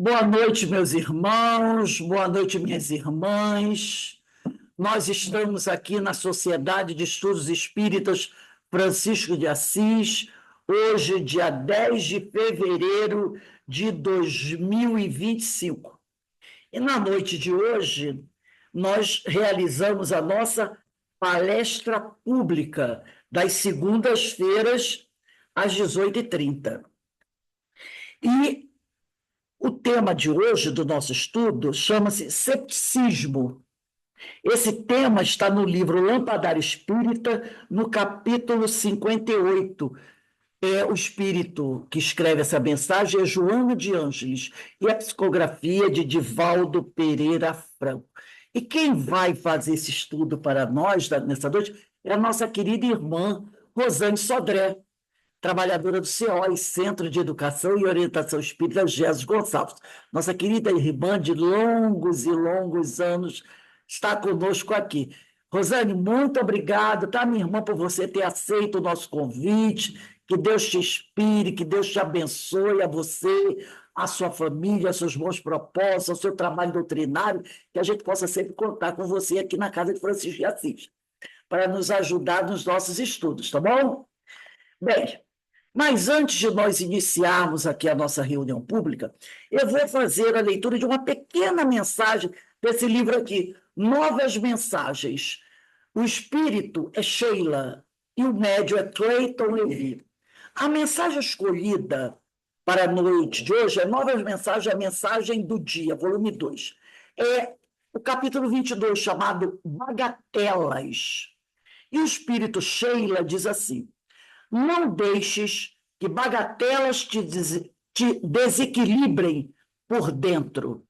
Boa noite, meus irmãos, boa noite, minhas irmãs. Nós estamos aqui na Sociedade de Estudos Espíritas Francisco de Assis, hoje, dia 10 de fevereiro de 2025. E na noite de hoje, nós realizamos a nossa palestra pública das segundas-feiras, às 18h30. E o tema de hoje do nosso estudo chama-se cepticismo. Esse tema está no livro Lampadário Espírita, no capítulo 58. O espírito que escreve essa mensagem é Joana de Ângeles, e a psicografia de Divaldo Pereira Franco. E quem vai fazer esse estudo para nós nessa noite é a nossa querida irmã Rosane Sodré, trabalhadora do CEOI, Centro de Educação e Orientação Espírita Jesus Gonçalves. Nossa querida irmã de longos e longos anos está conosco aqui. Rosane, muito obrigada, tá, minha irmã, por você ter aceito o nosso convite. Que Deus te inspire, que Deus te abençoe a você, a sua família, seus bons propósitos, o seu trabalho doutrinário, que a gente possa sempre contar com você aqui na Casa de Francisco de Assis, para nos ajudar nos nossos estudos, tá bom? Bem, mas antes de nós iniciarmos aqui a nossa reunião pública, eu vou fazer a leitura de uma pequena mensagem desse livro aqui, Novas Mensagens. O espírito é Sheila e o médium é Clayton Levi. A mensagem escolhida para a noite de hoje é Novas Mensagens, a mensagem do dia, volume 2. É o capítulo 22, chamado Bagatelas. E o espírito Sheila diz assim: não deixes que bagatelas te desequilibrem por dentro.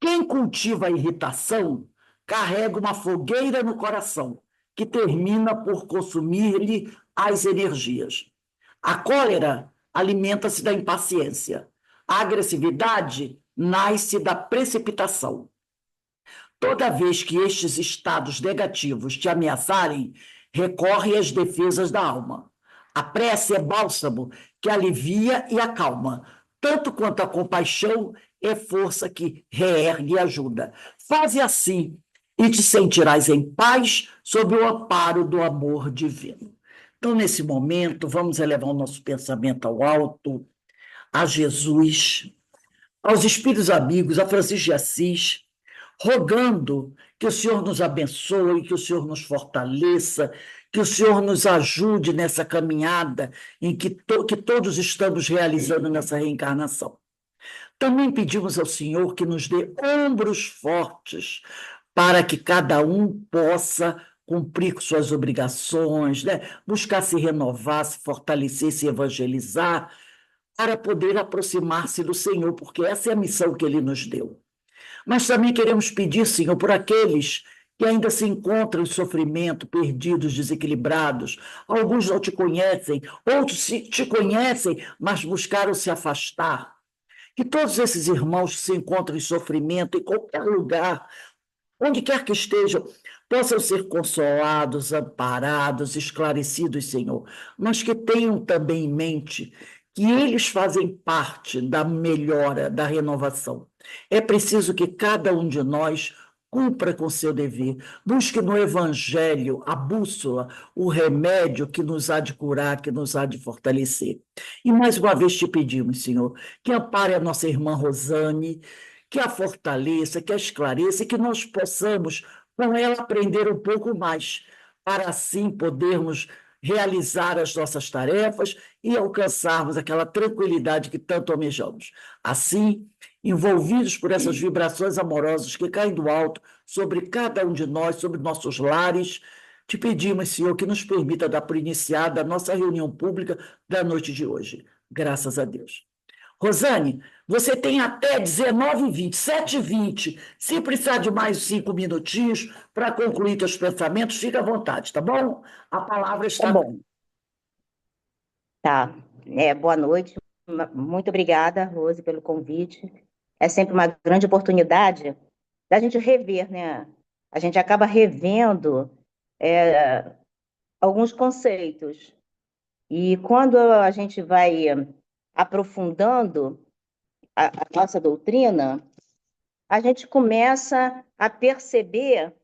Quem cultiva a irritação carrega uma fogueira no coração, que termina por consumir-lhe as energias. A cólera alimenta-se da impaciência. A agressividade nasce da precipitação. Toda vez que estes estados negativos te ameaçarem, recorre às defesas da alma. A prece é bálsamo que alivia e acalma, tanto quanto a compaixão é força que reergue e ajuda. Faze assim e te sentirás em paz sob o amparo do amor divino. Então, nesse momento, vamos elevar o nosso pensamento ao alto, a Jesus, aos espíritos amigos, a Francisco de Assis, rogando que o Senhor nos abençoe, que o Senhor nos fortaleça, que o Senhor nos ajude nessa caminhada em que todos estamos realizando nessa reencarnação. Também pedimos ao Senhor que nos dê ombros fortes para que cada um possa cumprir com suas obrigações, né? Buscar se renovar, se fortalecer, se evangelizar, para poder aproximar-se do Senhor, porque essa é a missão que Ele nos deu. Mas também queremos pedir, Senhor, por aqueles que ainda se encontram em sofrimento, perdidos, desequilibrados. Alguns não te conhecem, outros te conhecem, mas buscaram se afastar. Que todos esses irmãos que se encontram em sofrimento, em qualquer lugar, onde quer que estejam, possam ser consolados, amparados, esclarecidos, Senhor, mas que tenham também em mente que eles fazem parte da melhora, da renovação. É preciso que cada um de nós cumpra com seu dever, busque no Evangelho a bússola, o remédio que nos há de curar, que nos há de fortalecer. E mais uma vez te pedimos, Senhor, que ampare a nossa irmã Rosane, que a fortaleça, que a esclareça e que nós possamos, com ela, aprender um pouco mais, para assim podermos realizar as nossas tarefas e alcançarmos aquela tranquilidade que tanto almejamos. Assim, envolvidos por essas vibrações amorosas que caem do alto sobre cada um de nós, sobre nossos lares, te pedimos, Senhor, que nos permita dar por iniciada a nossa reunião pública da noite de hoje. Graças a Deus. Rosane, você tem até 19h20, 7h20. Se precisar de mais 5 minutinhos para concluir seus pensamentos, fica à vontade, tá bom? A palavra Tá está. bom, tá. Boa noite. Muito obrigada, Rose, pelo convite. É sempre uma grande oportunidade da gente rever, né? A gente acaba revendo é, alguns conceitos. E quando a gente vai aprofundando, a nossa doutrina, a gente começa a perceber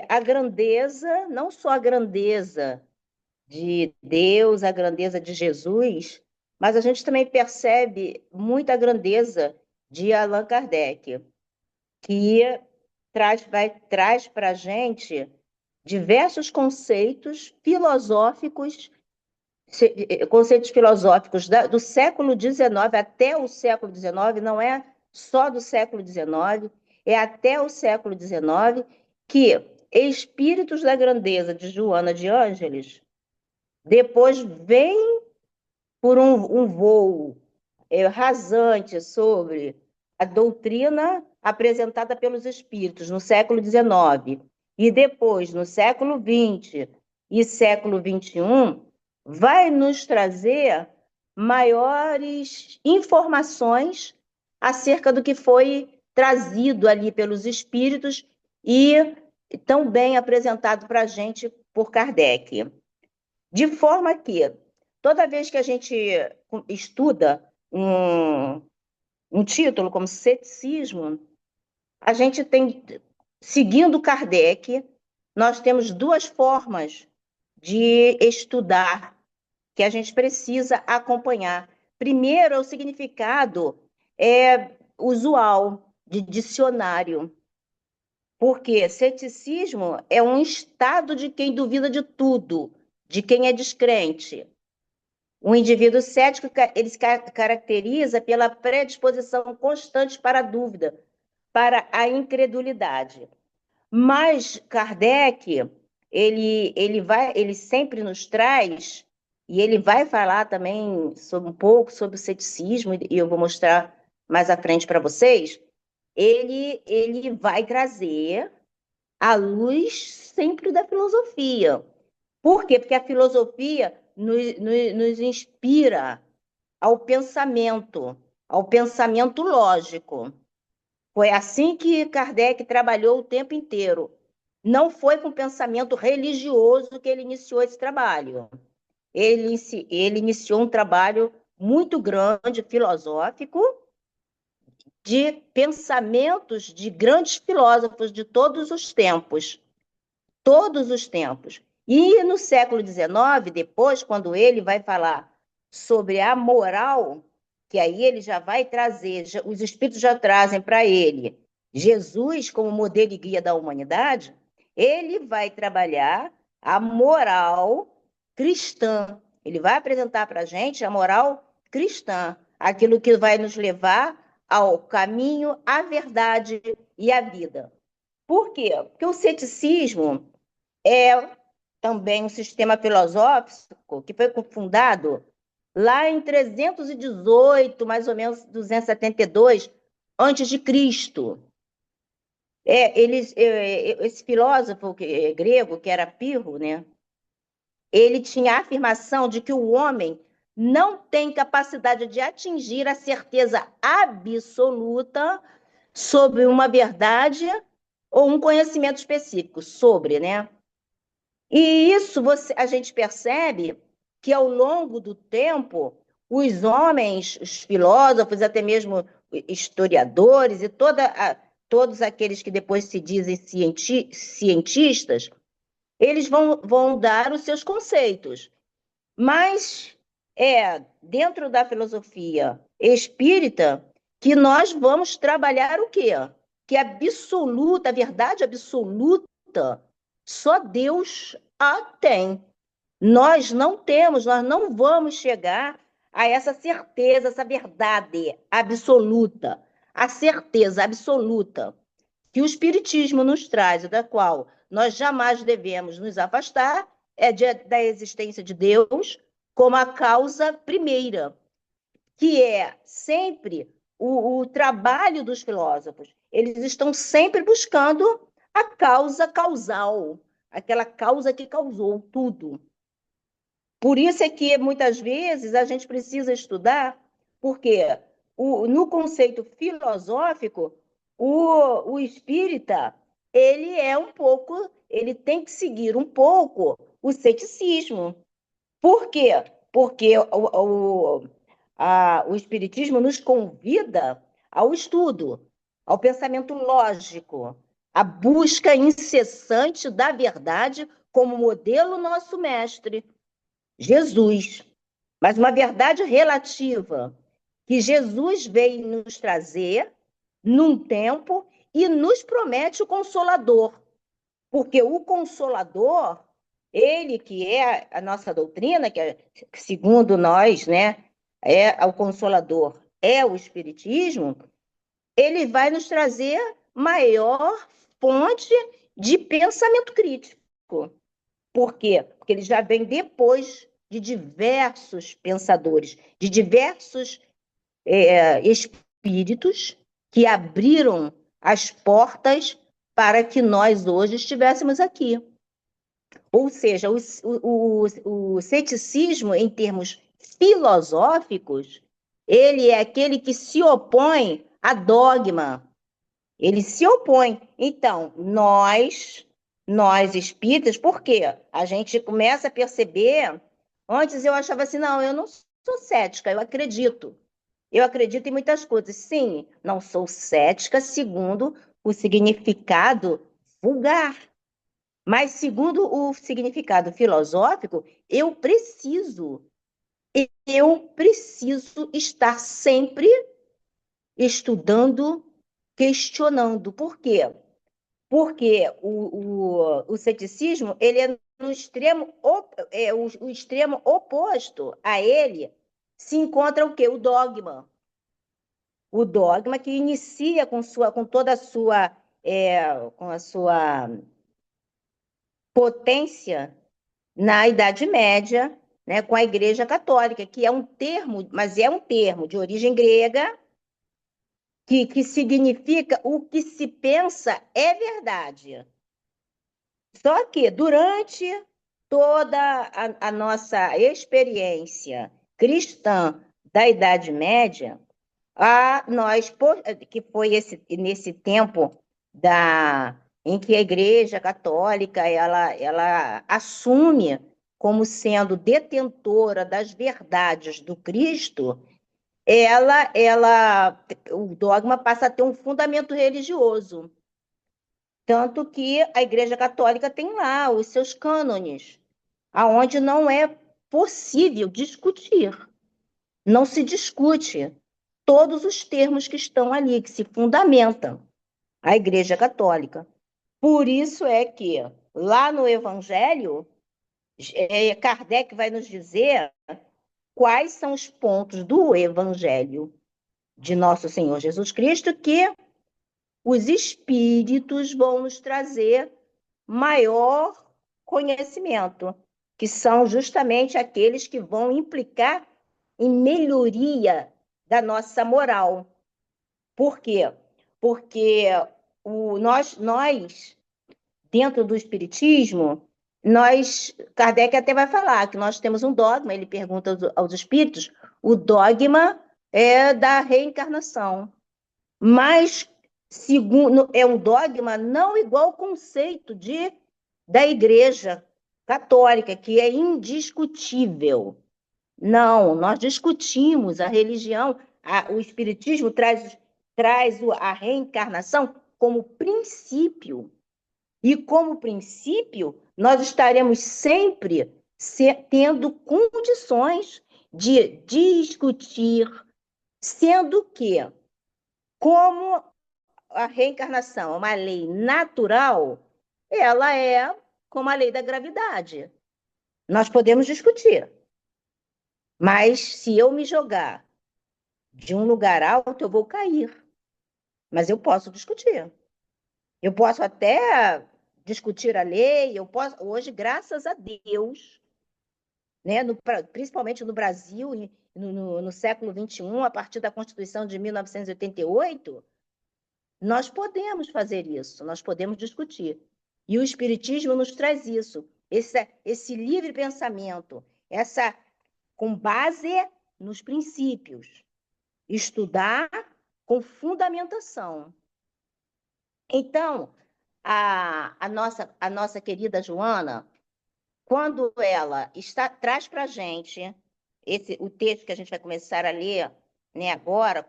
a grandeza, não só a grandeza de Deus, a grandeza de Jesus, mas a gente também percebe muita grandeza de Allan Kardec, que traz para a gente diversos conceitos filosóficos do século XIX até o século XIX, não é só do século XIX, é até o século XIX, que espíritos da grandeza de Joana de Ângeles depois vem por um voo rasante sobre a doutrina apresentada pelos espíritos no século XIX e depois, no século XX e século XXI, vai nos trazer maiores informações acerca do que foi trazido ali pelos espíritos e tão bem apresentado para a gente por Kardec. De forma que, toda vez que a gente estuda um título como ceticismo, a gente tem, seguindo Kardec, nós temos duas formas de estudar que a gente precisa acompanhar. Primeiro, é o significado usual de dicionário, porque ceticismo é um estado de quem duvida de tudo, de quem é descrente. O indivíduo cético ele se caracteriza pela predisposição constante para a dúvida, para a incredulidade. Mas Kardec, ele sempre nos traz, e ele vai falar também um pouco sobre o ceticismo, e eu vou mostrar mais à frente para vocês, ele vai trazer a luz sempre da filosofia. Por quê? Porque a filosofia nos inspira ao pensamento lógico. Foi assim que Kardec trabalhou o tempo inteiro. Não foi com pensamento religioso que ele iniciou esse trabalho. Ele iniciou um trabalho muito grande, filosófico, de pensamentos de grandes filósofos de todos os tempos. Todos os tempos. E no século XIX, depois, quando ele vai falar sobre a moral, que aí ele já vai trazer, os espíritos já trazem para ele Jesus como modelo e guia da humanidade, ele vai trabalhar a moral cristã. Ele vai apresentar para a gente a moral cristã, aquilo que vai nos levar ao caminho, à verdade e à vida. Por quê? Porque o ceticismo é também um sistema filosófico que foi fundado lá em 318, mais ou menos 272 antes de Cristo. Esse filósofo grego, que era Pirro, né? Ele tinha a afirmação de que o homem não tem capacidade de atingir a certeza absoluta sobre uma verdade ou um conhecimento específico sobre, né? E isso a gente percebe que, ao longo do tempo, os homens, os filósofos, até mesmo historiadores e todos aqueles que depois se dizem cientistas, eles vão dar os seus conceitos. Mas é dentro da filosofia espírita que nós vamos trabalhar o quê? Que a verdade absoluta, só Deus a tem. Nós não temos, nós não vamos chegar a essa certeza, essa verdade absoluta, a certeza absoluta que o Espiritismo nos traz, e da qual nós jamais devemos nos afastar, da existência de Deus como a causa primeira, que é sempre o trabalho dos filósofos. Eles estão sempre buscando a causa causal, aquela causa que causou tudo. Por isso é que, muitas vezes, a gente precisa estudar, porque no conceito filosófico, o espírita, ele tem que seguir um pouco o ceticismo. Por quê? Porque o espiritismo nos convida ao estudo, ao pensamento lógico, à busca incessante da verdade como modelo nosso mestre, Jesus. Mas uma verdade relativa, que Jesus veio nos trazer num tempo e nos promete o Consolador. Porque o Consolador, ele que é a nossa doutrina, que é, segundo nós, né, é o Consolador, é o Espiritismo, ele vai nos trazer maior fonte de pensamento crítico. Por quê? Porque ele já vem depois de diversos pensadores, de diversos espíritos que abriram as portas para que nós hoje estivéssemos aqui. Ou seja, o ceticismo, em termos filosóficos, ele é aquele que se opõe a dogma. Ele se opõe. Então, nós espíritas, por quê? A gente começa a perceber. Antes eu achava assim, não, eu não sou cética, eu acredito. Eu acredito em muitas coisas. Sim, não sou cética segundo o significado vulgar. Mas, segundo o significado filosófico, eu preciso estar sempre estudando, questionando. Por quê? Porque o ceticismo ele é no extremo, o extremo oposto a ele se encontra o quê? O dogma. O dogma que inicia com toda a sua, com a sua potência na Idade Média, né, com a Igreja Católica, que é um termo, mas é um termo de origem grega, que significa o que se pensa é verdade. Só que durante toda a nossa experiência cristã da Idade Média, nós, que foi nesse tempo em que a Igreja Católica ela assume como sendo detentora das verdades do Cristo, o dogma passa a ter um fundamento religioso. Tanto que a Igreja Católica tem lá os seus cânones, aonde não é possível discutir, não se discute todos os termos que estão ali, que se fundamentam a Igreja Católica. Por isso é que lá no Evangelho, Kardec vai nos dizer quais são os pontos do Evangelho de Nosso Senhor Jesus Cristo que os espíritos vão nos trazer maior conhecimento, que são justamente aqueles que vão implicar em melhoria da nossa moral. Por quê? Porque nós, dentro do Espiritismo, Kardec até vai falar que nós temos um dogma, ele pergunta aos espíritos, o dogma é da reencarnação. Mas segundo, é um dogma não igual ao conceito da Igreja Católica, que é indiscutível. Não, nós discutimos a religião, o Espiritismo traz a reencarnação como princípio. E como princípio, nós estaremos sempre tendo condições de discutir, sendo que, como a reencarnação é uma lei natural, ela é como a lei da gravidade. Nós podemos discutir, mas se eu me jogar de um lugar alto, eu vou cair. Mas eu posso discutir. Eu posso até discutir a lei, hoje, graças a Deus, né, principalmente no Brasil, no século XXI, a partir da Constituição de 1988, nós podemos fazer isso, nós podemos discutir. E o Espiritismo nos traz isso, esse livre pensamento, com base nos princípios, estudar com fundamentação. Então, a nossa querida Joana, quando ela traz para a gente o texto que a gente vai começar a ler, né, agora,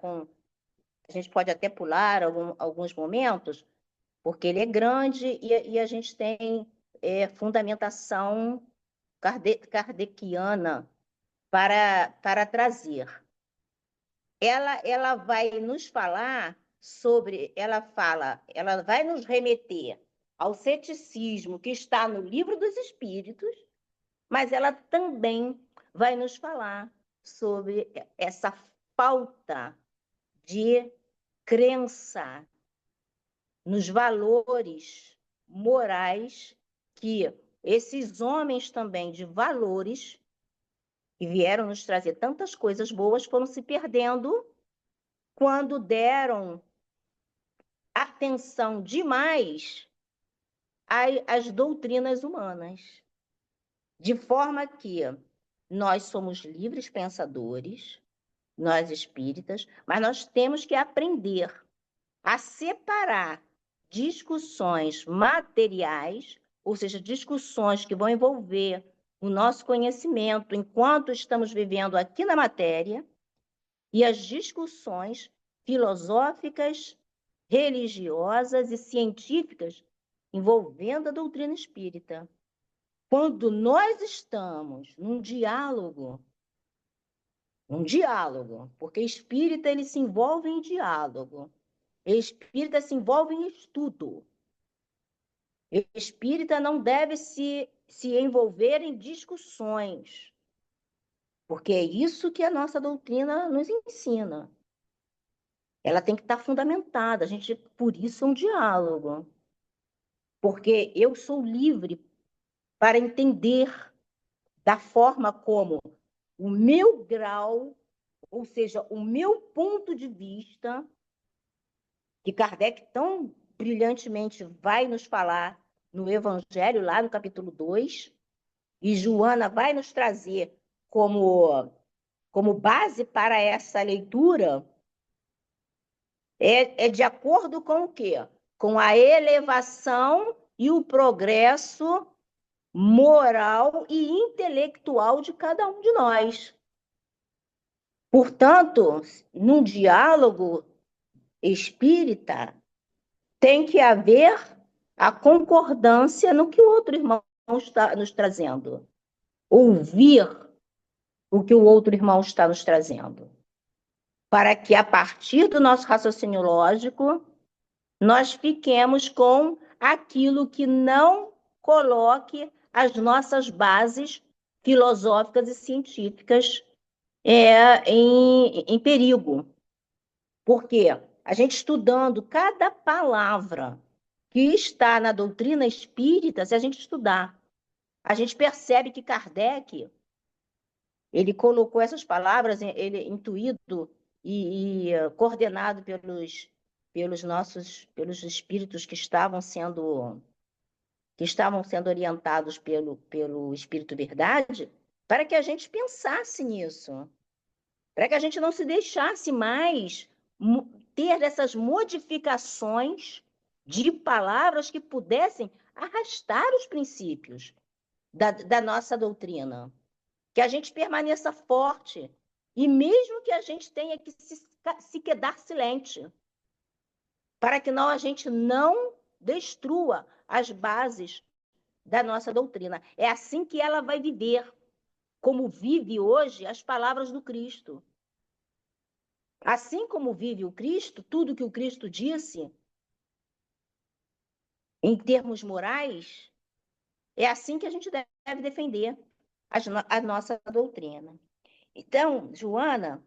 gente pode até pular alguns momentos, porque ele é grande e a gente tem fundamentação kardeciana para trazer. Ela vai nos falar sobre, ela vai nos remeter ao ceticismo que está no Livro dos Espíritos, mas ela também vai nos falar sobre essa falta de crença nos valores morais que esses homens também de valores que vieram nos trazer tantas coisas boas foram se perdendo quando deram atenção demais às doutrinas humanas. De forma que nós somos livres pensadores, nós espíritas, mas nós temos que aprender a separar discussões materiais, ou seja, discussões que vão envolver o nosso conhecimento enquanto estamos vivendo aqui na matéria, e as discussões filosóficas, religiosas e científicas envolvendo a doutrina espírita. Quando nós estamos num diálogo, porque espírita ele se envolve em diálogo, espírita se envolve em estudo. Espírita não deve se envolver em discussões, porque é isso que a nossa doutrina nos ensina. Ela tem que estar fundamentada, por isso é um diálogo. Porque eu sou livre para entender da forma como o meu grau, ou seja, o meu ponto de vista, que Kardec tão brilhantemente vai nos falar no Evangelho, lá no capítulo 2, e Joana vai nos trazer como base para essa leitura, é de acordo com o quê? Com a elevação e o progresso moral e intelectual de cada um de nós. Portanto, num diálogo espírita, tem que haver a concordância no que o outro irmão está nos trazendo. Ouvir o que o outro irmão está nos trazendo. Para que, a partir do nosso raciocínio lógico, nós fiquemos com aquilo que não coloque as nossas bases filosóficas e científicas em perigo. Porque a gente estudando cada palavra que está na doutrina espírita, se a gente estudar, a gente percebe que Kardec, ele colocou essas palavras, ele intuído e coordenado pelos espíritos que estavam sendo orientados pelo Espírito Verdade, para que a gente pensasse nisso, para que a gente não se deixasse mais ter essas modificações de palavras que pudessem arrastar os princípios da nossa doutrina. Que a gente permaneça forte, e mesmo que a gente tenha que se quedar silente, para que a gente não destrua as bases da nossa doutrina. É assim que ela vai viver, como vive hoje as palavras do Cristo. Assim como vive o Cristo, tudo que o Cristo disse, em termos morais, é assim que a gente deve defender a nossa doutrina. Então, Joana,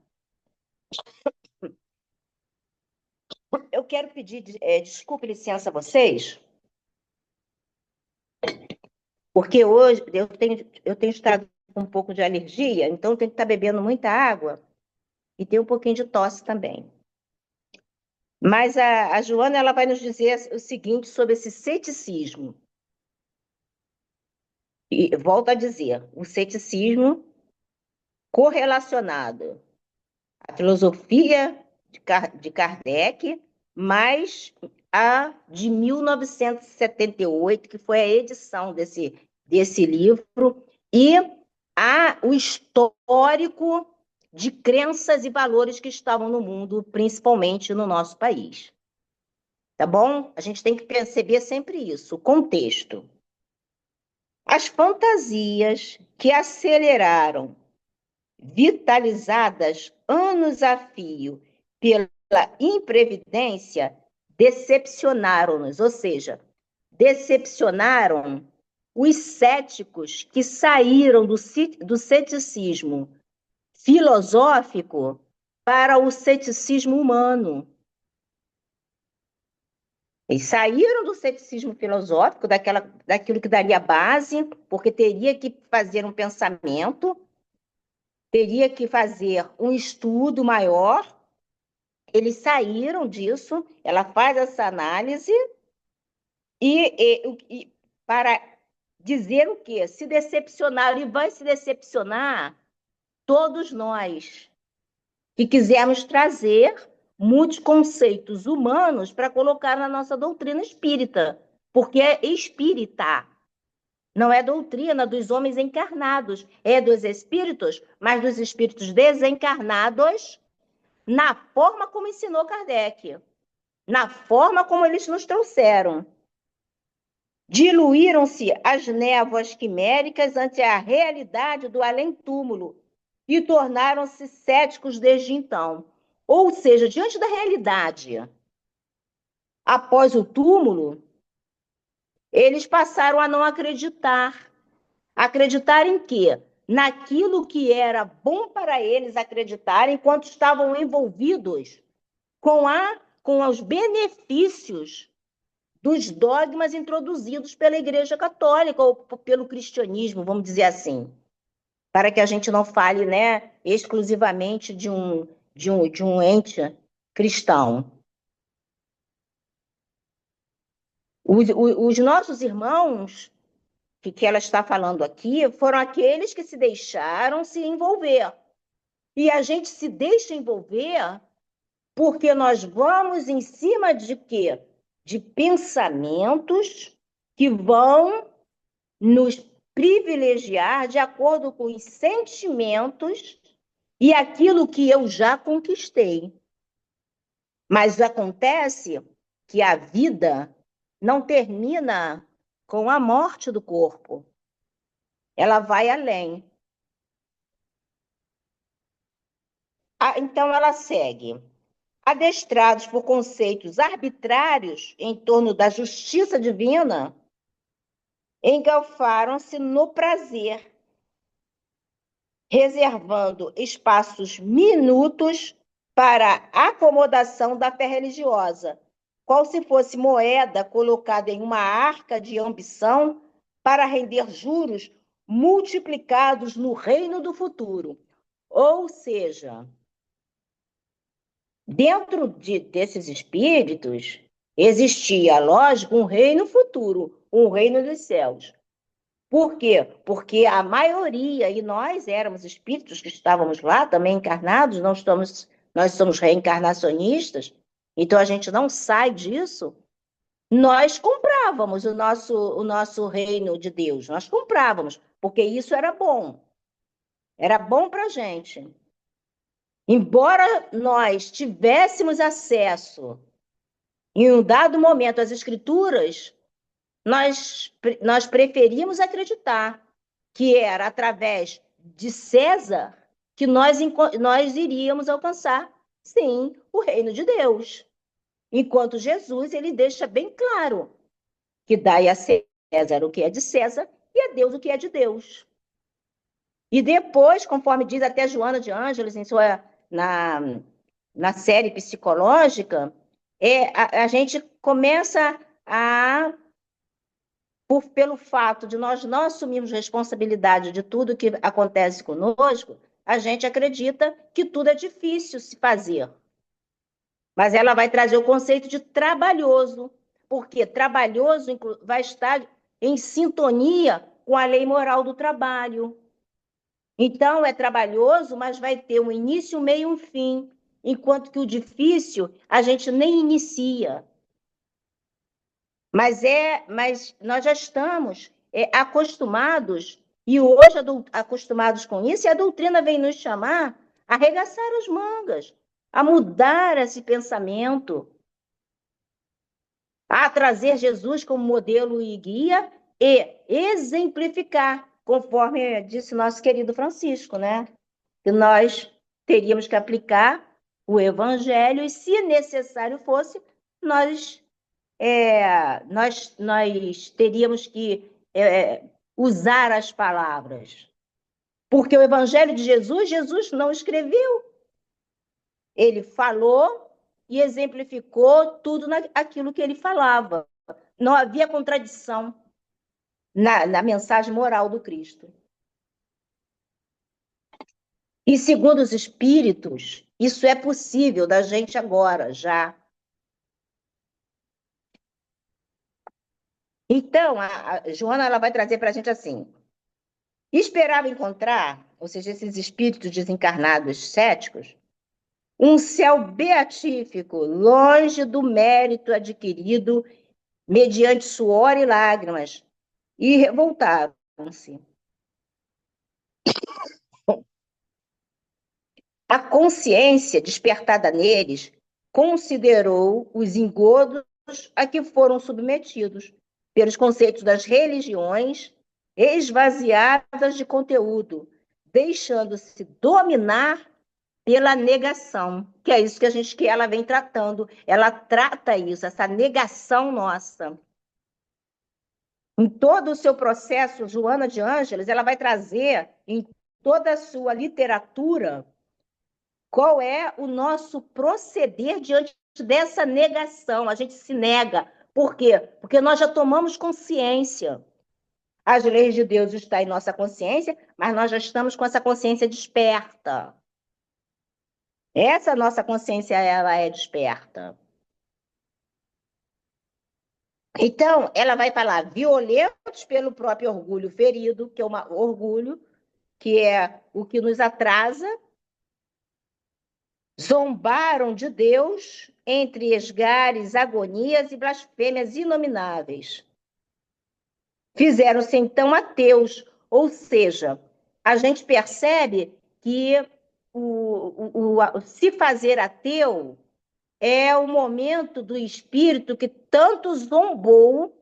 eu quero pedir desculpa e licença a vocês, porque hoje eu tenho estado com um pouco de alergia, então tenho que estar bebendo muita água e tenho um pouquinho de tosse também. Mas a Joana ela vai nos dizer o seguinte sobre esse ceticismo. E volto a dizer, o ceticismo correlacionado à filosofia de Kardec, mais a de 1978, que foi a edição desse livro, e o histórico de crenças e valores que estavam no mundo, principalmente no nosso país. Tá bom? A gente tem que perceber sempre isso, o contexto. As fantasias que aceleraram, vitalizadas anos a fio pela imprevidência, decepcionaram-nos, ou seja, decepcionaram os céticos que saíram do ceticismo filosófico para o ceticismo humano. Eles saíram do ceticismo filosófico, daquilo que daria base, porque teria que fazer um pensamento, teria que fazer um estudo maior. Eles saíram disso, ela faz essa análise e para dizer o quê? Se decepcionaram, e vai se decepcionar todos nós que quisermos trazer muitos conceitos humanos para colocar na nossa doutrina espírita, porque é espírita, não é doutrina dos homens encarnados, é dos espíritos, mas dos espíritos desencarnados, na forma como ensinou Kardec, na forma como eles nos trouxeram. Diluíram-se as névoas quiméricas ante a realidade do além-túmulo e tornaram-se céticos desde então. Ou seja, diante da realidade, após o túmulo, eles passaram a não acreditar. Acreditar em quê? Naquilo que era bom para eles acreditar enquanto estavam envolvidos com os benefícios dos dogmas introduzidos pela Igreja Católica ou pelo cristianismo, vamos dizer assim, para que a gente não fale, né, exclusivamente de um ente cristão. Os nossos irmãos, que ela está falando aqui, foram aqueles que se deixaram se envolver. E a gente se deixa envolver porque nós vamos em cima de quê? De pensamentos que vão nos privilegiar de acordo com os sentimentos e aquilo que eu já conquistei. Mas acontece que a vida não termina com a morte do corpo. Ela vai além. Então, ela segue. Adestrados por conceitos arbitrários em torno da justiça divina, engalfaram-se no prazer, reservando espaços minutos para a acomodação da fé religiosa, qual se fosse moeda colocada em uma arca de ambição para render juros multiplicados no reino do futuro. Ou seja, dentro desses espíritos existia, lógico, um reino futuro, um reino dos céus. Por quê? Porque a maioria, e nós éramos espíritos que estávamos lá também encarnados, nós somos reencarnacionistas, então a gente não sai disso. Nós comprávamos o nosso reino de Deus, nós comprávamos, porque isso era bom para a gente. Embora nós tivéssemos acesso, em um dado momento, às escrituras, nós preferimos acreditar que era através de César que nós iríamos alcançar, sim, o reino de Deus. Enquanto Jesus, ele deixa bem claro que dai a César o que é de César e a Deus o que é de Deus. E depois, conforme diz até Joana de Ângeles na série psicológica, a gente começa pelo fato de nós não assumirmos responsabilidade de tudo que acontece conosco, a gente acredita que tudo é difícil se fazer. Mas ela vai trazer o conceito de trabalhoso, porque trabalhoso vai estar em sintonia com a lei moral do trabalho. Então, é trabalhoso, mas vai ter um início, um meio e um fim, enquanto que o difícil a gente nem inicia. Mas nós já estamos acostumados, e hoje acostumados com isso, e a doutrina vem nos chamar arregaçar as mangas, a mudar esse pensamento, a trazer Jesus como modelo e guia e exemplificar, conforme disse nosso querido Francisco, né? Que nós teríamos que aplicar o evangelho e, se necessário fosse, nós, nós teríamos que usar as palavras. Porque o evangelho de Jesus, Jesus não escreveu. Ele falou e exemplificou tudo aquilo que ele falava. Não havia contradição na mensagem moral do Cristo. E segundo os espíritos, isso é possível da gente agora, já. Então, a Joana ela vai trazer para a gente assim: esperava encontrar, ou seja, esses espíritos desencarnados céticos, um céu beatífico, longe do mérito adquirido mediante suor e lágrimas, e revoltaram-se. A consciência despertada neles considerou os engodos a que foram submetidos pelos conceitos das religiões esvaziadas de conteúdo, deixando-se dominar pela negação, que é isso que ela vem tratando. Ela trata isso, essa negação nossa. Em todo o seu processo, Joana de Ângeles, ela vai trazer em toda a sua literatura qual é o nosso proceder diante dessa negação. A gente se nega. Por quê? Porque nós já tomamos consciência. As leis de Deus estão em nossa consciência, mas nós já estamos com essa consciência desperta. Essa nossa consciência, ela é desperta. Então, ela vai falar violentos pelo próprio orgulho ferido, que é um orgulho, que é o que nos atrasa, zombaram de Deus entre esgares, agonias e blasfêmias inomináveis. Fizeram-se então ateus, ou seja, a gente percebe que se fazer ateu é o momento do espírito que tanto zombou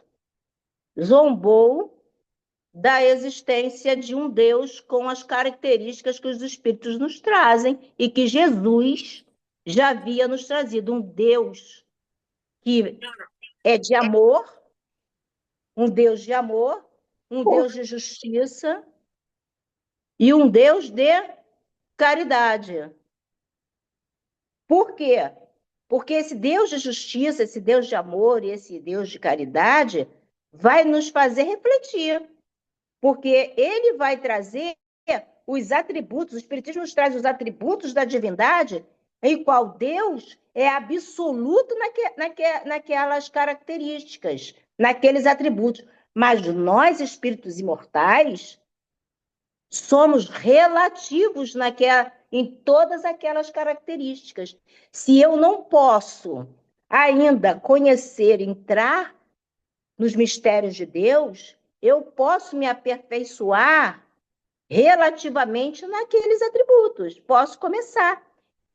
da existência de um Deus com as características que os espíritos nos trazem e que Jesus já havia nos trazido. Um Deus que é de amor, um Deus de amor, um Deus de justiça e um Deus de caridade. Por quê? Porque esse Deus de justiça, esse Deus de amor e esse Deus de caridade vai nos fazer refletir. Porque ele vai trazer os atributos, o Espiritismo nos traz os atributos da divindade, em qual Deus é absoluto naquelas características, naqueles atributos. Mas nós, espíritos imortais, somos relativos em todas aquelas características. Se eu não posso ainda conhecer, entrar nos mistérios de Deus, eu posso me aperfeiçoar relativamente naqueles atributos. Posso começar.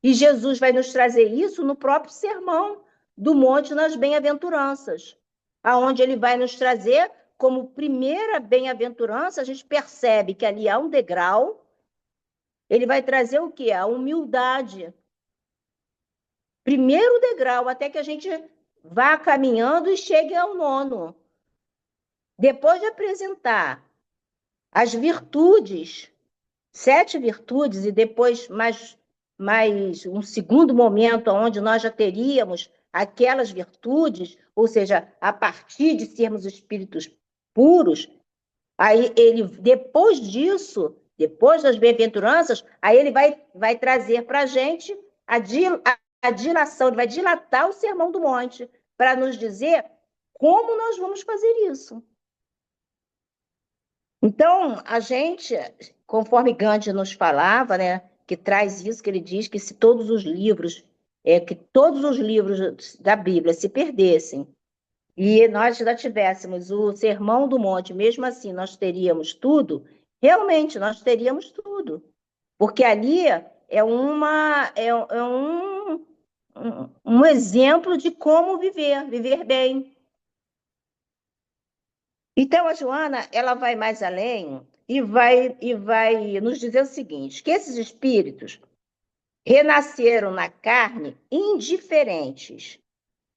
E Jesus vai nos trazer isso no próprio Sermão do Monte nas Bem-aventuranças, aonde ele vai nos trazer como primeira bem-aventurança. A gente percebe que ali há um degrau. Ele vai trazer o quê? A humildade. Primeiro degrau, até que a gente vá caminhando e chegue ao nono. Depois de apresentar as virtudes, 7 virtudes, e depois mais um segundo momento onde nós já teríamos aquelas virtudes, ou seja, a partir de sermos espíritos puros, aí ele, depois disso, depois das bem-aventuranças, aí ele vai trazer para a gente a dilação, ele vai dilatar o Sermão do Monte, para nos dizer como nós vamos fazer isso. Então, a gente, conforme Gandhi nos falava, né, que traz isso, que ele diz que se todos os livros da Bíblia se perdessem e nós já tivéssemos o Sermão do Monte, mesmo assim nós teríamos tudo, realmente nós teríamos tudo. Porque ali um exemplo de como viver bem. Então, a Joana, ela vai mais além e vai nos dizer o seguinte, que esses espíritos renasceram na carne indiferentes,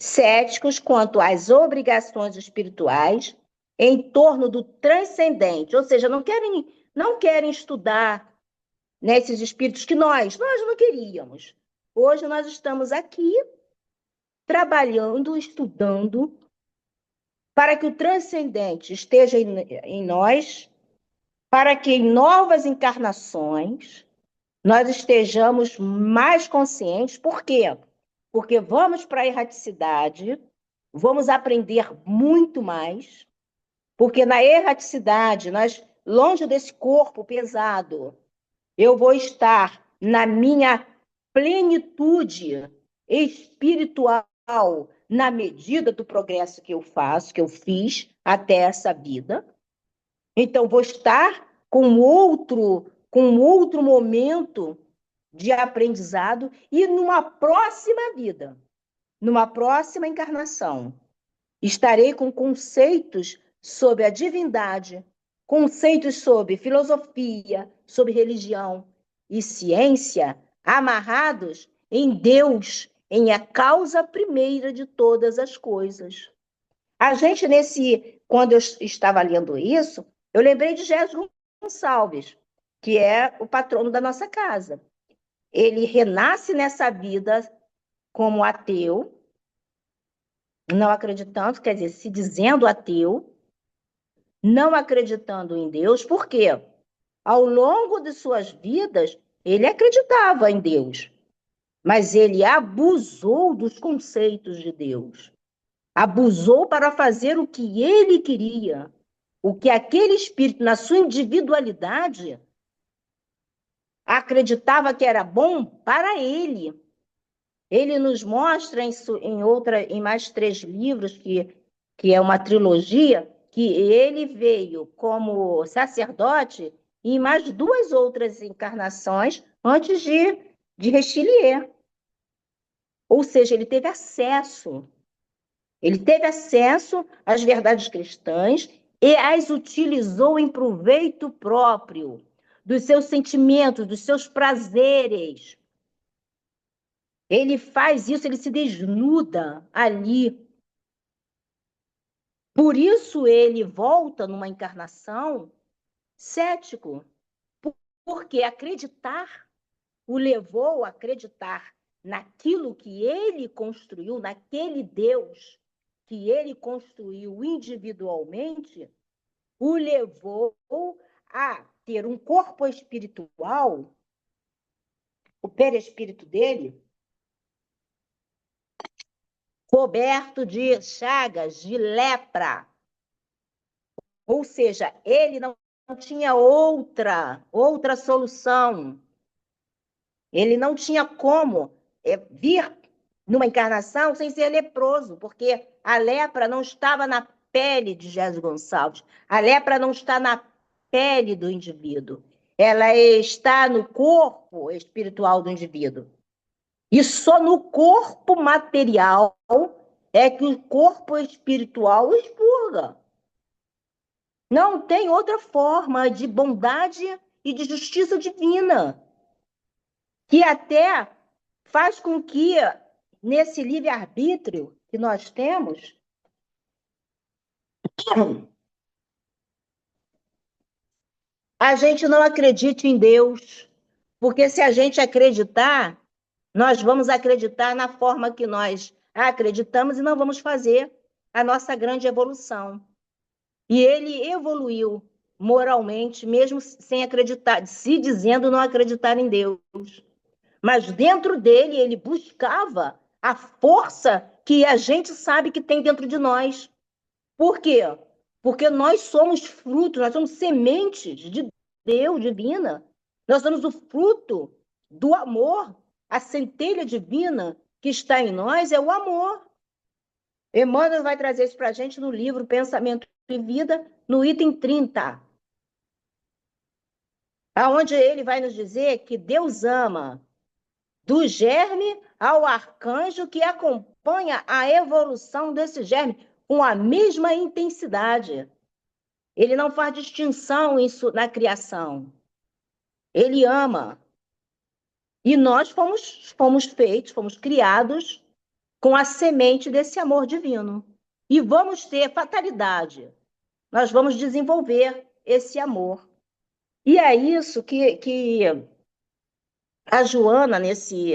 céticos quanto às obrigações espirituais em torno do transcendente, ou seja, não querem estudar, né, esses espíritos que nós não queríamos. Hoje nós estamos aqui trabalhando, estudando, para que o transcendente esteja em nós, para que em novas encarnações nós estejamos mais conscientes. Por quê? Porque vamos para a erraticidade, vamos aprender muito mais, porque na erraticidade, nós, longe desse corpo pesado, eu vou estar na minha plenitude espiritual, na medida do progresso que eu faço, que eu fiz até essa vida. Então, vou estar com outro momento de aprendizado e numa próxima vida, numa próxima encarnação, estarei com conceitos sobre a divindade, conceitos sobre filosofia, sobre religião e ciência amarrados em Deus, em a causa primeira de todas as coisas. A gente, quando eu estava lendo isso, eu lembrei de Jesus Gonçalves, que é o patrono da nossa casa. Ele renasce nessa vida como ateu, não acreditando, quer dizer, se dizendo ateu, não acreditando em Deus. Por quê? Ao longo de suas vidas, ele acreditava em Deus, mas ele abusou dos conceitos de Deus. Abusou para fazer o que ele queria, o que aquele espírito, na sua individualidade, acreditava que era bom para ele. Ele nos mostra em mais 3 livros, que é uma trilogia, que ele veio como sacerdote em mais 2 outras encarnações antes de Richelieu. Ou seja, ele teve acesso às verdades cristãs e as utilizou em proveito próprio, dos seus sentimentos, dos seus prazeres. Ele faz isso, ele se desnuda ali. Por isso ele volta numa encarnação cético, porque acreditar o levou a acreditar naquilo que ele construiu, naquele Deus que ele construiu individualmente, o levou a ter um corpo espiritual, o perispírito dele, coberto de chagas, de lepra. Ou seja, ele não tinha outra solução. Ele não tinha como vir numa encarnação sem ser leproso, porque a lepra não estava na pele de Jesus Gonçalves. A lepra não está na pele do indivíduo. Ela está no corpo espiritual do indivíduo. E só no corpo material é que o corpo espiritual expurga. Não tem outra forma de bondade e de justiça divina, que até faz com que, nesse livre-arbítrio que nós temos, a gente não acredite em Deus. Porque se a gente acreditar, nós vamos acreditar na forma que nós acreditamos e não vamos fazer a nossa grande evolução. E ele evoluiu moralmente, mesmo sem acreditar, se dizendo não acreditar em Deus. Mas dentro dele, ele buscava a força que a gente sabe que tem dentro de nós. Por quê? Porque nós somos frutos, nós somos sementes de Deus divina. Nós somos o fruto do amor. A centelha divina que está em nós é o amor. Emmanuel vai trazer isso para a gente no livro Pensamento e Vida, no item 30. aonde ele vai nos dizer que Deus ama, do germe ao arcanjo que acompanha a evolução desse germe com a mesma intensidade. Ele não faz distinção isso na criação. Ele ama. E nós fomos feitos, fomos criados com a semente desse amor divino. E vamos ter fatalidade. Nós vamos desenvolver esse amor. E é isso que a Joana, nesse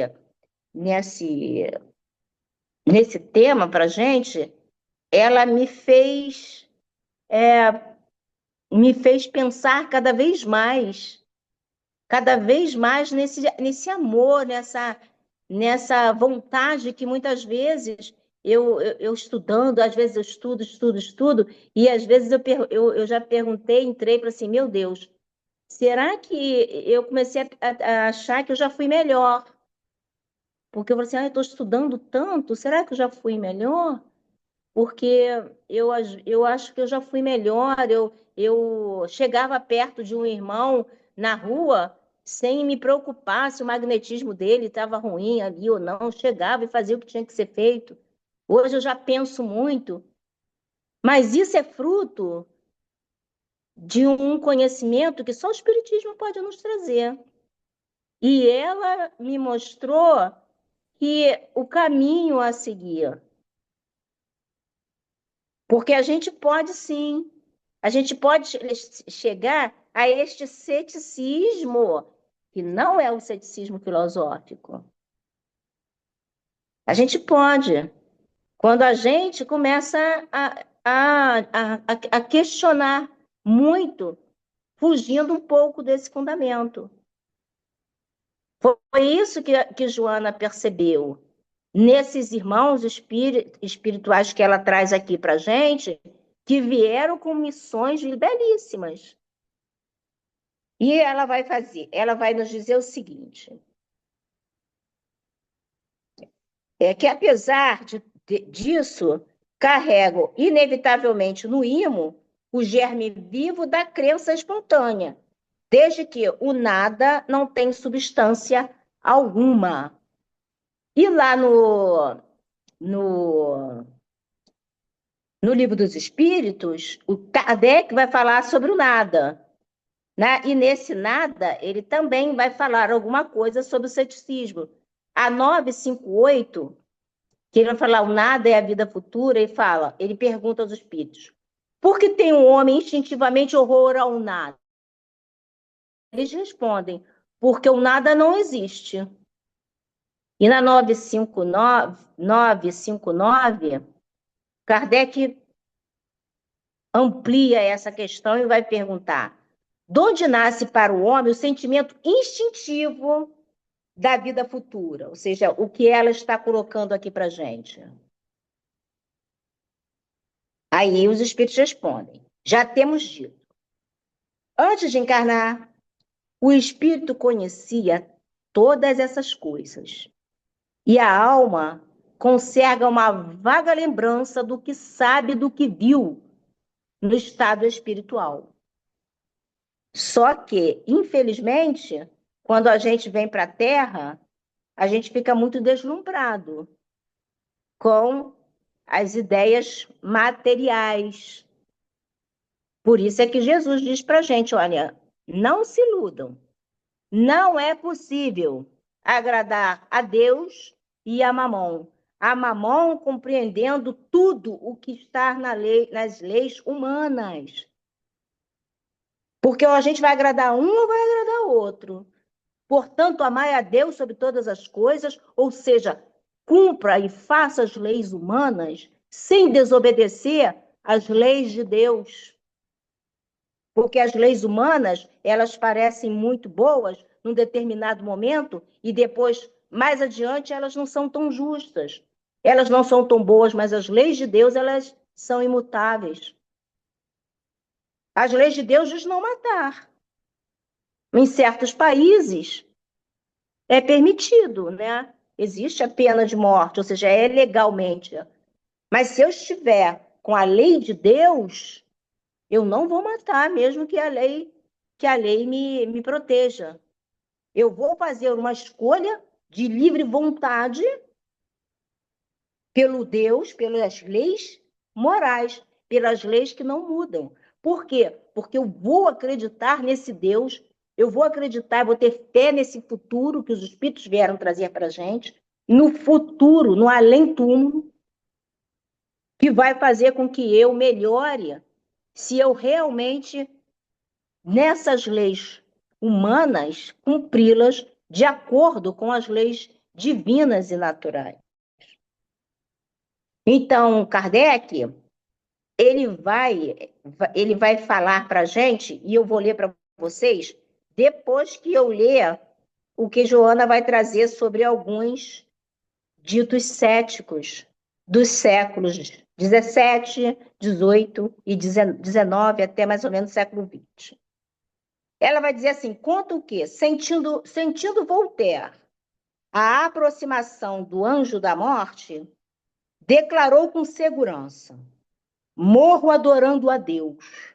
tema para a gente, ela me fez pensar cada vez mais nesse amor, nessa vontade que muitas vezes eu estudando, às vezes eu estudo, e às vezes eu já perguntei, entrei para assim, meu Deus, será que eu comecei a achar que eu já fui melhor? Porque eu falei assim, eu estou estudando tanto, será que eu já fui melhor? Porque eu acho que eu já fui melhor, eu chegava perto de um irmão na rua sem me preocupar se o magnetismo dele estava ruim ali ou não, chegava e fazia o que tinha que ser feito. Hoje eu já penso muito, mas isso é fruto de um conhecimento que só o Espiritismo pode nos trazer. E ela me mostrou que o caminho a seguir. Porque a gente pode sim, a gente pode chegar a este ceticismo, que não é o ceticismo filosófico. A gente pode, quando a gente começa a questionar muito, fugindo um pouco desse fundamento. Foi isso que Joana percebeu nesses irmãos espirituais que ela traz aqui para a gente, que vieram com missões belíssimas. E ela vai nos dizer o seguinte, que apesar disso, carrego inevitavelmente no imo o germe vivo da crença espontânea, desde que o nada não tem substância alguma. E lá no, no Livro dos Espíritos, o Kardec vai falar sobre o nada, né? E nesse nada, ele também vai falar alguma coisa sobre o ceticismo. A 958, que ele vai falar o nada é a vida futura, ele pergunta aos espíritos, por que tem um homem instintivamente horror ao nada? Eles respondem, porque o nada não existe. E na 959, Kardec amplia essa questão e vai perguntar, de onde nasce para o homem o sentimento instintivo da vida futura? Ou seja, o que ela está colocando aqui para a gente. Aí os espíritos respondem, já temos dito. Antes de encarnar, o espírito conhecia todas essas coisas. E a alma conserva uma vaga lembrança do que sabe, do que viu no estado espiritual. Só que, infelizmente, quando a gente vem para a Terra, a gente fica muito deslumbrado com as ideias materiais. Por isso é que Jesus diz para a gente, olha, não se iludam. Não é possível agradar a Deus e a Mamon. A Mamon compreendendo tudo o que está nas leis humanas. Porque ou a gente vai agradar um ou vai agradar o outro. Portanto, amai a Deus sobre todas as coisas, ou seja, cumpra e faça as leis humanas sem desobedecer às leis de Deus. Porque as leis humanas, elas parecem muito boas num determinado momento e depois, mais adiante, elas não são tão justas. Elas não são tão boas, mas as leis de Deus, elas são imutáveis. As leis de Deus diz não matar. Em certos países é permitido, né? Existe a pena de morte, ou seja, é legalmente. Mas se eu estiver com a lei de Deus, eu não vou matar, mesmo que que a lei me proteja. Eu vou fazer uma escolha de livre vontade pelo Deus, pelas leis morais, pelas leis que não mudam. Por quê? Porque eu vou acreditar nesse Deus, eu vou acreditar, vou ter fé nesse futuro que os Espíritos vieram trazer para a gente, no futuro, no além-túmulo, que vai fazer com que eu melhore se eu realmente, nessas leis humanas, cumpri-las de acordo com as leis divinas e naturais. Então, Kardec, ele vai falar para a gente, e eu vou ler para vocês, depois que eu ler o que Joana vai trazer sobre alguns ditos céticos dos séculos 17, 18 e 19, até mais ou menos o século 20. Ela vai dizer assim, conta o quê? Sentindo Voltaire a aproximação do anjo da morte, declarou com segurança: morro adorando a Deus.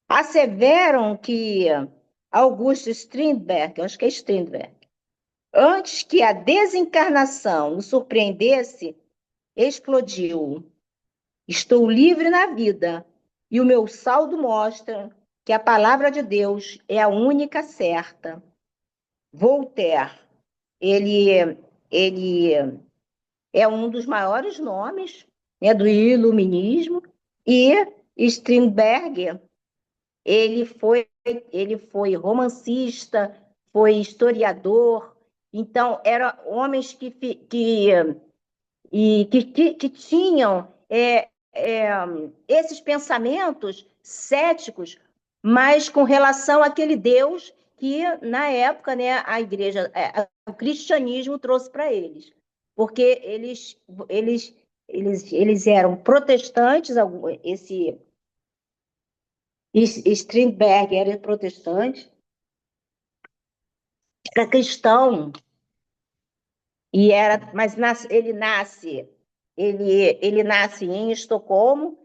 Asseveram que Augusto Strindberg, eu acho que é Strindberg, antes que a desencarnação o surpreendesse, explodiu: estou livre na vida e o meu saldo mostra que a palavra de Deus é a única certa. Voltaire, ele é um dos maiores nomes, né, do iluminismo, e Strindberg, ele foi romancista, foi historiador, então eram homens que tinham esses pensamentos céticos, mas com relação àquele Deus que, na época, né, a igreja, o cristianismo trouxe para eles. Porque eles eram protestantes, esse Strindberg era protestante, era cristão, mas ele nasce em Estocolmo,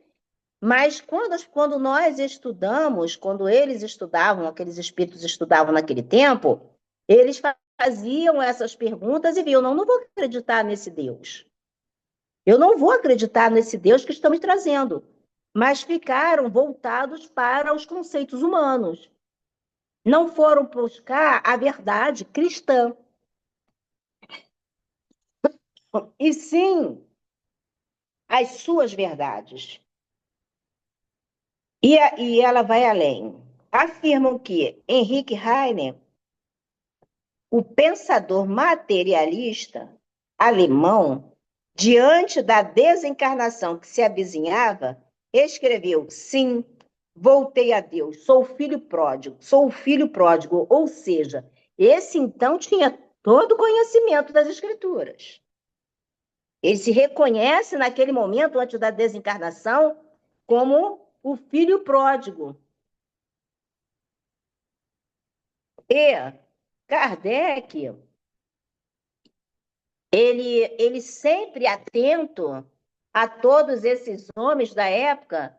mas quando nós estudamos, quando eles estudavam, aqueles espíritos estudavam naquele tempo, eles faziam essas perguntas e viam, não vou acreditar nesse Deus. Eu não vou acreditar nesse Deus que estão me trazendo. Mas ficaram voltados para os conceitos humanos. Não foram buscar a verdade cristã. E sim as suas verdades. E ela vai além. Afirmam que Henrique Heine, o pensador materialista alemão, diante da desencarnação que se avizinhava, escreveu: sim, voltei a Deus, sou o filho pródigo, ou seja, esse então tinha todo o conhecimento das Escrituras. Ele se reconhece naquele momento, antes da desencarnação, como o filho pródigo. E Kardec, ele sempre atento a todos esses homens da época,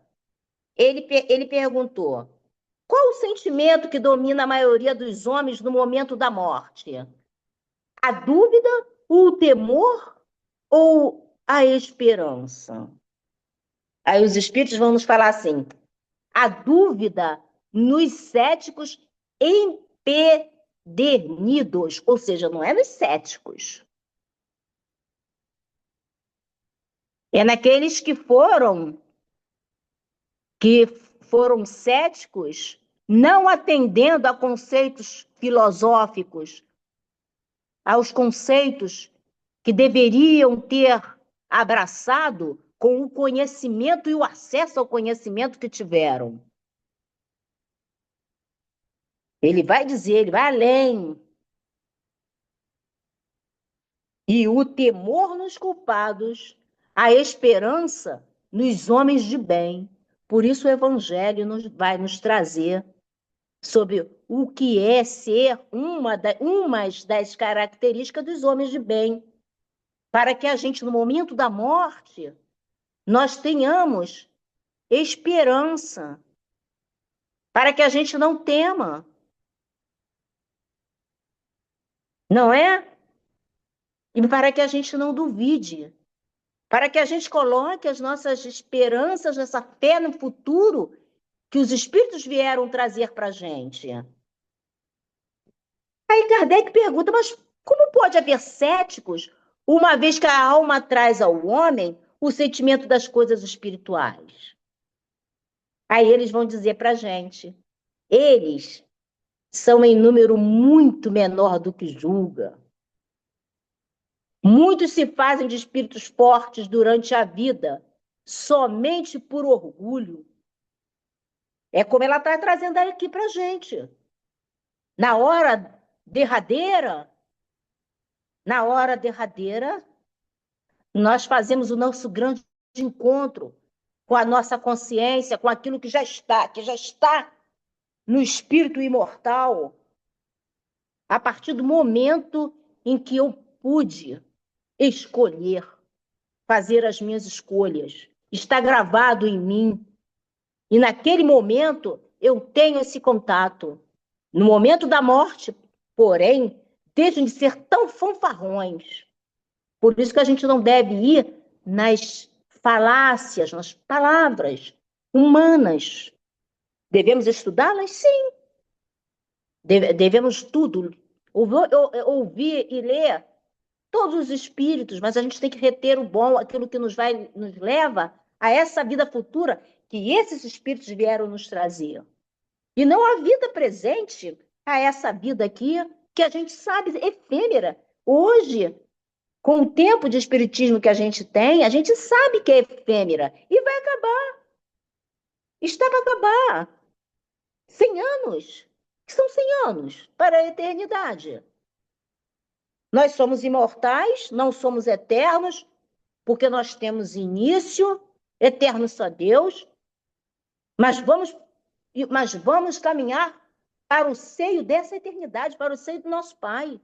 ele perguntou: qual o sentimento que domina a maioria dos homens no momento da morte? A dúvida, o temor ou a esperança? Aí os espíritos vão nos falar assim: a dúvida nos céticos empedernidos, ou seja, não é nos céticos. É naqueles que foram céticos, não atendendo a conceitos filosóficos, aos conceitos que deveriam ter abraçado com o conhecimento e o acesso ao conhecimento que tiveram. Ele vai dizer, ele vai além. E o temor nos culpados, a esperança nos homens de bem. Por isso o Evangelho vai nos trazer sobre o que é ser umas das características dos homens de bem, para que a gente, no momento da morte, nós tenhamos esperança. para que a gente não tema, não é? E para que a gente não duvide, para que a gente coloque as nossas esperanças nessa fé no futuro que os espíritos vieram trazer para a gente. Aí Kardec pergunta, mas como pode haver céticos, uma vez que a alma traz ao homem o sentimento das coisas espirituais? Aí eles vão dizer para a gente, eles são em número muito menor do que julga. Muitos se fazem de espíritos fortes durante a vida, somente por orgulho. É como ela está trazendo aqui para a gente. Na hora derradeira, na hora derradeira, nós fazemos o nosso grande encontro com a nossa consciência, com aquilo que já está no espírito imortal, a partir do momento em que eu pude escolher, fazer as minhas escolhas. Está gravado em mim. E naquele momento eu tenho esse contato. No momento da morte, porém, deixam de ser tão fanfarrões. Por isso que a gente não deve ir nas falácias, nas palavras humanas. Devemos estudá-las? Sim. Devemos tudo. Ouvir e ler todos os espíritos, mas a gente tem que reter o bom, aquilo que nos leva a essa vida futura que esses espíritos vieram nos trazer. E não a vida presente, a essa vida aqui, que a gente sabe, efêmera. Hoje, com o tempo de espiritismo que a gente tem, a gente sabe que é efêmera. E vai acabar. Está para acabar. 100 anos. Que são 100 anos para a eternidade. Nós somos imortais, não somos eternos, porque nós temos início, eterno só Deus, mas vamos caminhar para o seio dessa eternidade, para o seio do nosso Pai.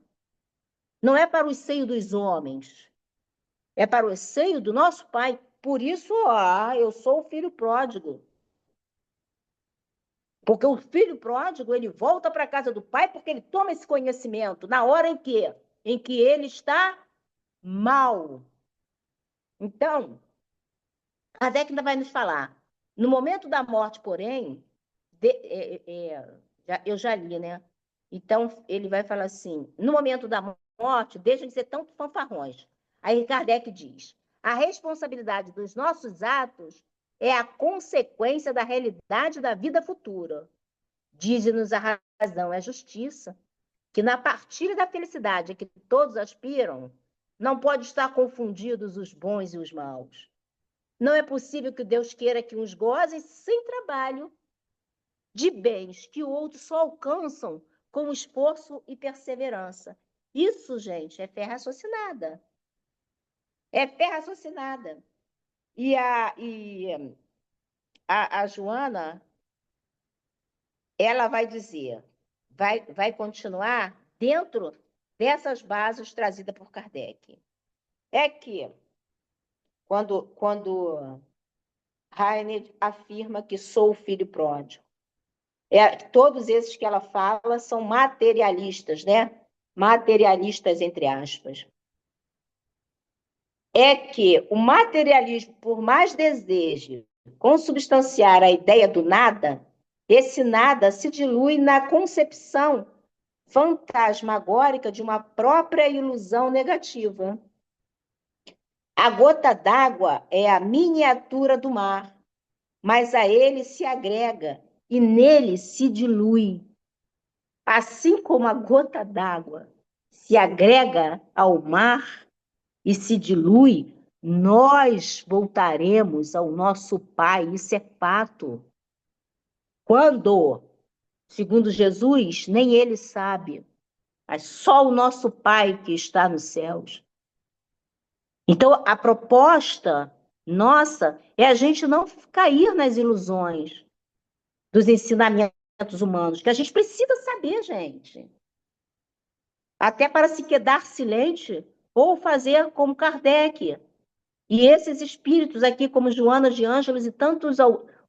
Não é para o seio dos homens, é para o seio do nosso Pai. Por isso, eu sou o filho pródigo. Porque o filho pródigo, ele volta para a casa do pai porque ele toma esse conhecimento na hora em que ele está mal. Então, Kardec ainda vai nos falar. No momento da morte, porém, eu já li, né? Então, ele vai falar assim, no momento da morte, deixam de ser tão fanfarrões. Aí Kardec diz, a responsabilidade dos nossos atos é a consequência da realidade da vida futura. Diz-nos a razão, é a justiça, que na partilha da felicidade a que todos aspiram, não pode estar confundidos os bons e os maus. Não é possível que Deus queira que uns gozem sem trabalho de bens que outros só alcançam com esforço e perseverança. Isso, gente, é fé raciocinada. É fé raciocinada. E a Joana, ela vai dizer, vai continuar dentro dessas bases trazidas por Kardec. É que, quando Heine afirma que sou o filho pródigo, todos esses que ela fala são materialistas, né? Materialistas, entre aspas. É que o materialismo, por mais deseje consubstanciar a ideia do nada, esse nada se dilui na concepção fantasmagórica de uma própria ilusão negativa. A gota d'água é a miniatura do mar, mas a ele se agrega e nele se dilui. Assim como a gota d'água se agrega ao mar e se dilui, nós voltaremos ao nosso Pai, isso é fato. Quando, segundo Jesus, nem ele sabe, mas só o nosso Pai que está nos céus. Então, a proposta nossa é a gente não cair nas ilusões dos ensinamentos humanos, que a gente precisa saber, gente. Até para se quedar silente ou fazer como Kardec. E esses espíritos aqui, como Joana de Ângelos e tantos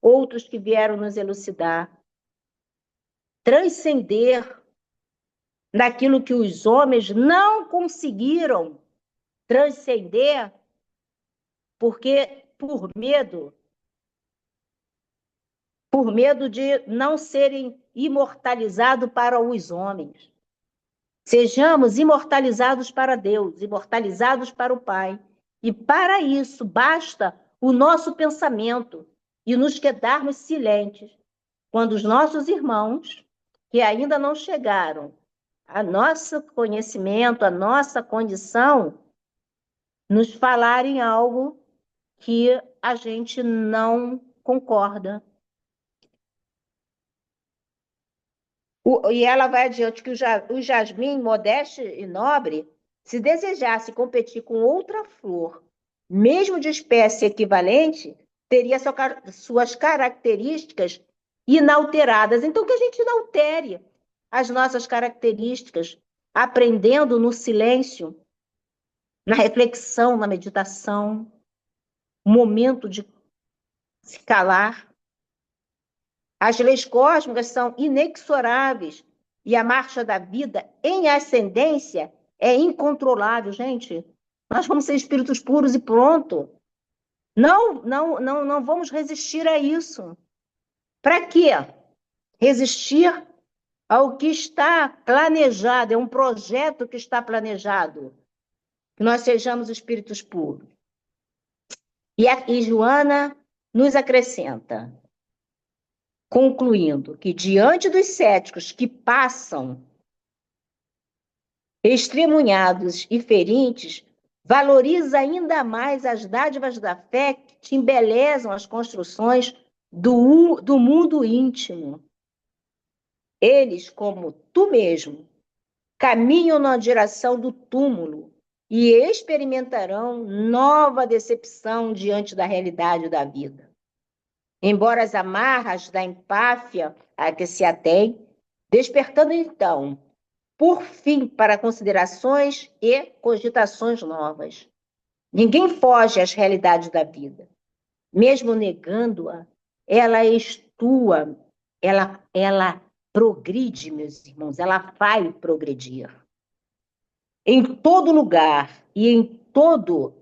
outros que vieram nos elucidar. transcender naquilo que os homens não conseguiram transcender, porque por medo de não serem imortalizados para os homens. Sejamos imortalizados para Deus, imortalizados para o Pai. E para isso basta o nosso pensamento e nos quedarmos silentes quando os nossos irmãos, que ainda não chegaram a nosso conhecimento, a nossa condição, nos falarem algo que a gente não concorda. E ela vai adiante que o jasmim, modesto e nobre, se desejasse competir com outra flor, mesmo de espécie equivalente, teria suas características inalteradas. Então, que a gente não altere as nossas características, aprendendo no silêncio, na reflexão, na meditação, momento de se calar. As leis cósmicas são inexoráveis e a marcha da vida em ascendência é incontrolável, gente. Nós vamos ser espíritos puros e pronto. Não vamos resistir a isso. Para quê? Resistir ao que está planejado, é um projeto que está planejado, que nós sejamos espíritos puros. E Joana nos acrescenta, concluindo que diante dos céticos que passam extremunhados e ferentes, valoriza ainda mais as dádivas da fé que te embelezam as construções do mundo íntimo. Eles, como tu mesmo, caminham na direção do túmulo e experimentarão nova decepção diante da realidade da vida. Embora as amarras da empáfia a que se atém, despertando então, por fim, para considerações e cogitações novas. Ninguém foge às realidades da vida. Mesmo negando-a, ela estua, ela progride, meus irmãos, ela vai progredir. Em todo lugar e em tudo,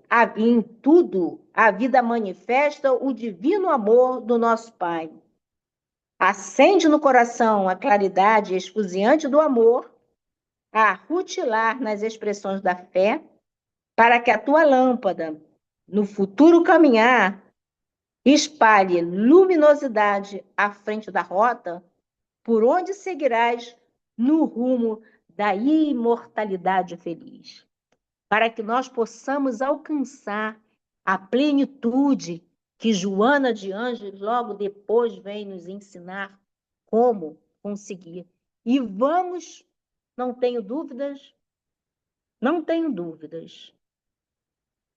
a vida manifesta o divino amor do nosso Pai. Acende no coração a claridade esfuziante do amor, a rutilar nas expressões da fé, para que a tua lâmpada, no futuro caminhar, espalhe luminosidade à frente da rota, por onde seguirás no rumo da imortalidade feliz, para que nós possamos alcançar a plenitude que Joana de Ângeles logo depois vem nos ensinar como conseguir. E vamos, não tenho dúvidas,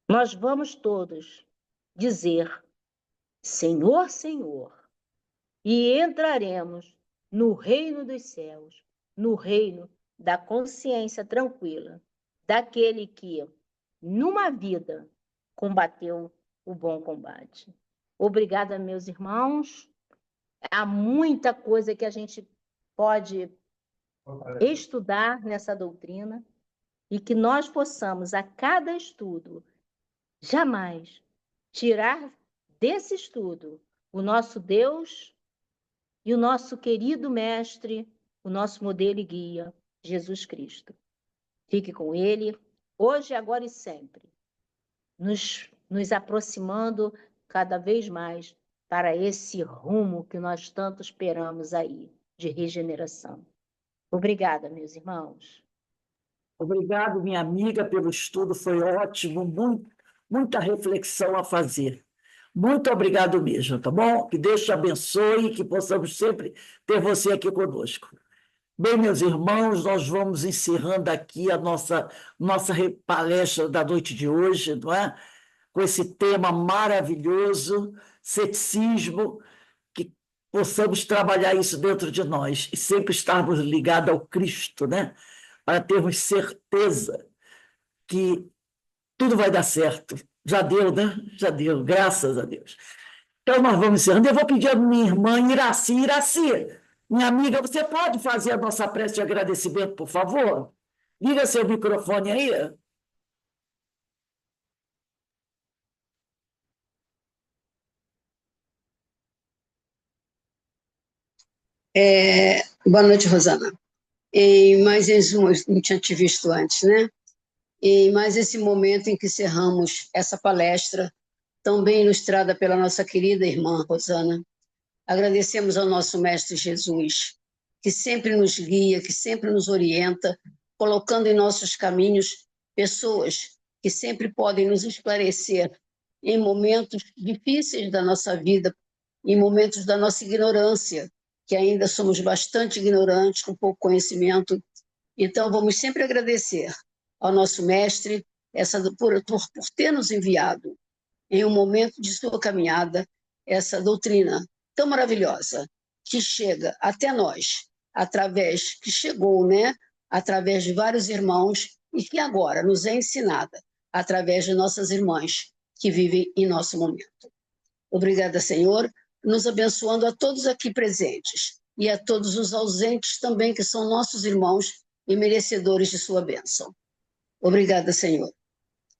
nós vamos todos dizer Senhor, Senhor, e entraremos no reino dos céus, no reino da consciência tranquila, daquele que, numa vida, combateu o bom combate. Obrigada, meus irmãos. Há muita coisa que a gente pode estudar nessa doutrina e que nós possamos, a cada estudo, jamais tirar desse estudo o nosso Deus e o nosso querido mestre, o nosso modelo e guia, Jesus Cristo. Fique com ele, hoje, agora e sempre, nos aproximando cada vez mais para esse rumo que nós tanto esperamos aí, de regeneração. Obrigada, meus irmãos. Obrigado, minha amiga, pelo estudo, foi ótimo, muita reflexão a fazer. Muito obrigado mesmo, tá bom? Que Deus te abençoe e que possamos sempre ter você aqui conosco. Bem, meus irmãos, nós vamos encerrando aqui a nossa palestra da noite de hoje, não é? Com esse tema maravilhoso, ceticismo, que possamos trabalhar isso dentro de nós e sempre estarmos ligados ao Cristo, né? Para termos certeza que tudo vai dar certo. Já deu, né? Já deu, graças a Deus. Então, nós vamos encerrando. Eu vou pedir à minha irmã Iraci. Iraci, Minha amiga, você pode fazer a nossa prece de agradecimento, por favor? Liga seu microfone aí. Boa noite, Rosana. Não tinha te visto antes, né? Em mais esse momento em que encerramos essa palestra, tão bem ilustrada pela nossa querida irmã Rosana, agradecemos ao nosso Mestre Jesus, que sempre nos guia, que sempre nos orienta, colocando em nossos caminhos pessoas que sempre podem nos esclarecer em momentos difíceis da nossa vida, em momentos da nossa ignorância, que ainda somos bastante ignorantes, com pouco conhecimento. Então, vamos sempre agradecer ao nosso mestre por ter nos enviado, em um momento de sua caminhada, essa doutrina tão maravilhosa, que chega até nós, que chegou, né, através de vários irmãos, e que agora nos é ensinada através de nossas irmãs que vivem em nosso momento. Obrigada, Senhor, nos abençoando a todos aqui presentes e a todos os ausentes também, que são nossos irmãos e merecedores de sua bênção. Obrigada, Senhor.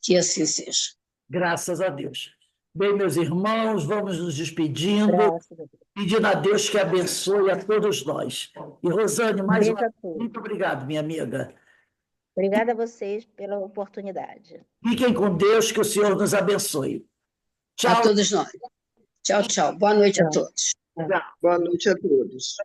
Que assim seja. Graças a Deus. Bem, meus irmãos, vamos nos despedindo, Graças a Deus. pedindo a Deus que abençoe a todos nós. E, Rosane, mais Beijo uma a vez, todos. muito obrigado, minha amiga. Obrigada a vocês pela oportunidade. Fiquem com Deus, que o Senhor nos abençoe. A Tchau. todos nós. Tchau, tchau. Boa noite a Tchau. todos. Boa noite a todos.